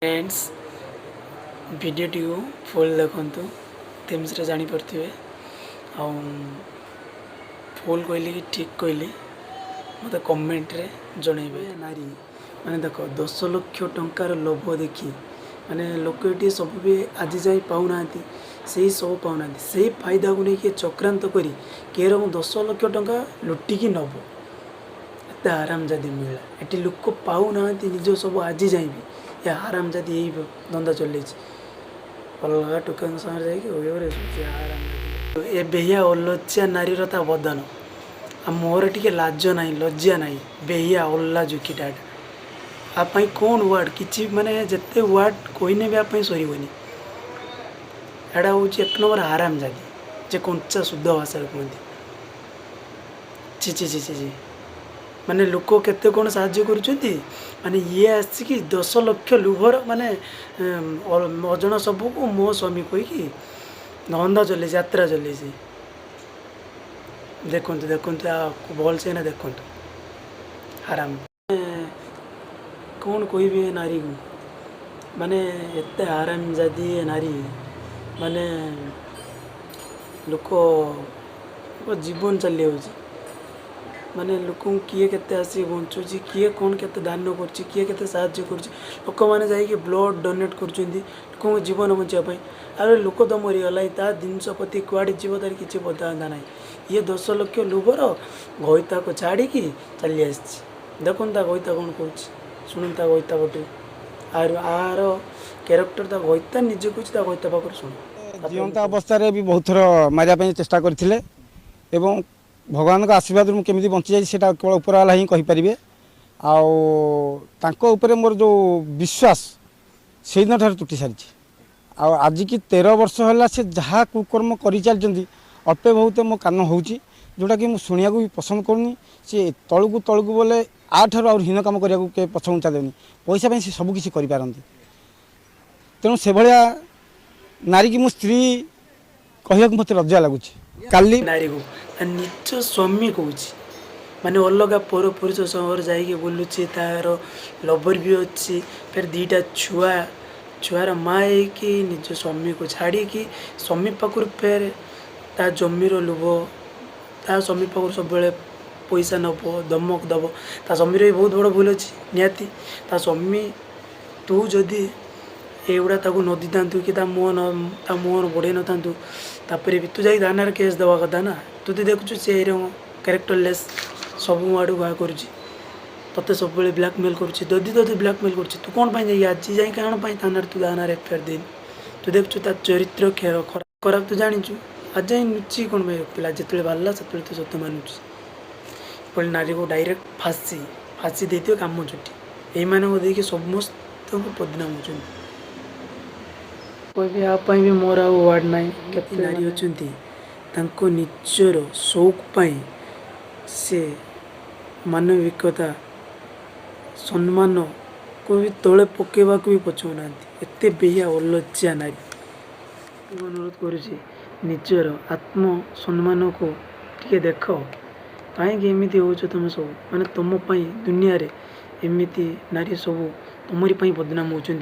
Friends भिडियोटी को full देखु themes जापे full कहली कि ठीक कहली मत कमेंट रे जनइबे। नारी माने देख 10 लाख टंकार लोभ देखी माने लोक ये सब भी आज जाए पाऊना से सब पाऊना से फायदा को लेकिन चक्रांत करी के 10 लाख टंका लुटिकी नब एत आरामजादी मिला ये लोक पाऊना निज सब आज जाए भी या आरामजादी यही धंदा चल अलग टोका सागर जाए बेहिया अलज्जा नारीर ता बदन आ मोर टिके लाज ना लज्जा ना बेहिया अल्ला जुकीटा आप कौन वार्ड कि माने जिते वार्ड कहने भी आप सरबनी एटा हूँ एक नंबर आरामजादी जे कंचा शुद्ध भाषा कहते ची ची ची ची ची माने लोक केते कौन साहाଯ୍य करुछंती माने ये आसिकी 10 लाख लुभर माने अजण सबको मो स्वामी कहीकि धंदा चले यात्रा चले देखु देखु भल से ना देखु आराम कौन कहबी नारी को माने एत आरामजादी नारी माने लोक जीवन चली जाऊँ माने लोक किए केते आसी बंचुची किए कौन केते दान करछि किए केते साहाଯ୍य करछि लोक माने जाई कि ब्लड डोनेट करछुंदी लोक जीवन बचापी अरे लोक तो मरीगला ता जिनस प्रति कुआड़े जीव तार किसी पता ना ये 10 लाख लुभर गईता को छाड़ी चली आसी देखुन ता गईता कौन कर शुणु ता गईता बटे आर क्यारेक्टर ता गईता निजे कुछ ता गईता पाखर शुण जीवंत अवस्था भी बहुत थर मारिया चेष्टा करथिले एवं भगवान का आशीर्वाद मुझे बंची जाए से केवल उपरवाला ही कहींपारे आपर मोर जो विश्वास से दिन ठार तुटी सारी आज की 13 वर्ष है से जहाँ कुकर्म कर चलती अल्पे बहुत मो कान हो जोटा कि मुझे शुणा भी पसंद करनी सी तलू तलू बोले आठर और हीन कम करने को पछघुंचा देनी पैसा से सबकि करपारती तेणु से भाया नारी की मो स्त्री कहूँ मत लज्जा लगुच काली नारी को निज स्वामी कौच माने अलग पर पुरुष सहर जाइए बुलूची तार लवर भी अच्छी फिर दीटा छुआ छुआर माँ कि निज स्वामी को छाड़ी कि स्वामी पाखर फेर ता जमीर लोभ ता स्वामी पाखर सब पैसा नब दमक दब ता स्वामीर भी बहुत बड़ भूल अच्छी निहाती ता स्वामी तू जदि एगुड़ा ताकू नदी था कि मुहर बढ़े न तापर भी तू जाई थाना केस दवा कथा ना तू तो देखु सी क्यारेक्टरलेस सब आड़ बाहर करते सब ब्लाकमेल करी तो ब्लाकमेल कर तू कौन पाई आज जाए कौन थाना तू थाना एफआईआर देन तू देखु ता चरित्र खराब तू जाचु आज जाए नुची कौन पिला जिते बाहर से तो सत्य मानुची नारी को डायरेक्ट फाँसी फाँसी दे काम छुट्टी यही समस्त बदनाम हो कोई भी आप भी मोर आर्ड ना केते नारी अच्छा निजर शौक पाई से मानविकता सम्मान को भी तले पकेवा भी पचाऊना एत बेहिया अलज्जा नारी अनुरोध करुँचे निजर आत्म सम्मान को टिके देख कहीं एमती हो तुम सब माने तुम दुनिया रे एमती नारी सब तुमरी बदनाम होती।